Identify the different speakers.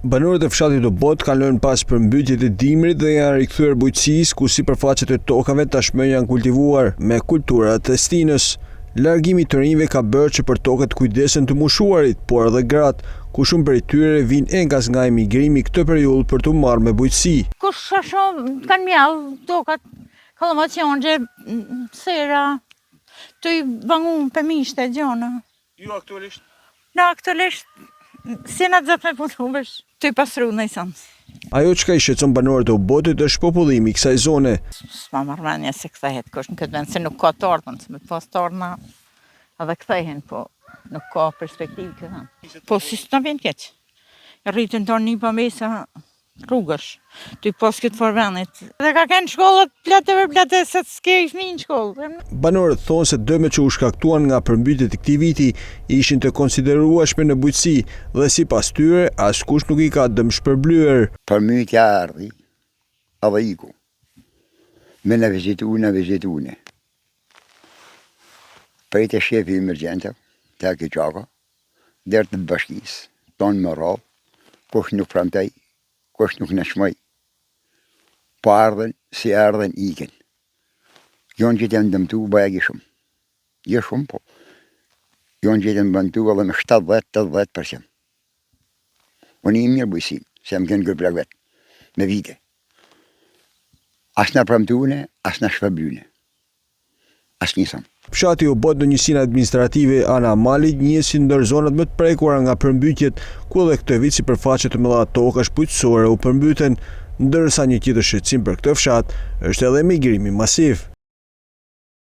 Speaker 1: Banorët e fshatit Obod kalojnë pas përmbytjet e dimrit dhe janë rikthyer bujqësisë ku sipërfaqet e tokave tashmë janë kultivuar me kultura të stinës. Largimi i të rinjve ka bërë që për tokat kujdesen të mushuarit, por edhe gratë, ku shumë prej tyre vinë enkas nga emigrimi këtë periudhë për të marrë me bujqësi.
Speaker 2: Kush kanë mjallë tokat, kalamaciongje, sera, të i bangun për mishte, gjona.
Speaker 1: Ju aktualisht?
Speaker 2: Na aktualisht, si na dzep me punuvesh, të i pasru në i sanë.
Speaker 1: Ajo që ka i shqetëson banorët e Obodit është popullimi i kësaj zone.
Speaker 2: S'ma marrëmendje se kthehet kush në këtë vend, se nuk ka të ardhën, se me pas të ardhëna edhe kthehen, po nuk ka perspektivë këtë. Po si s'na vjen keq. Rritën tonë një pëmesa rrugësh, të i pas këtë forvenit. Dhe ka kënë shkollat plate se të s'ke i fmi në shkollë.
Speaker 1: Banorët thonë se dëmet që u shkaktuan nga përmbytjet e këtij viti ishin të konsiderueshme në bujqësi dhe sipas tyre askush nuk i ka dëm shpërblyer.
Speaker 3: Përmbytja ardhi, edhe iku. Me në vizitune. Prej të shefi emergjente, të aki qaka, dherë të bashkisë, tonë më rrallë, kush nuk pramtaj, kush nuk në shmoj. Po ardhen, si ardhen iken. Jonë që të janë dëmtu, bëja gishëm. Gishëm, po. Jonë që të janë dëmtu edhe me 70-80%. Unë i mirë bujësim, se më kënë kërë vetë, me vite. As në pramtune, as në shpëblyne. As njësëm.
Speaker 1: Fshati Obod në njësinë administrative Ana Malit njihet si ndër zonat më të prekura nga përmbytjet, ku edhe këtë vit sipërfaqe të mëdha tokash bujqësore u përmbyten, ndërsa një tjetër shqetësim për këtë fshat është edhe emigrimi masiv.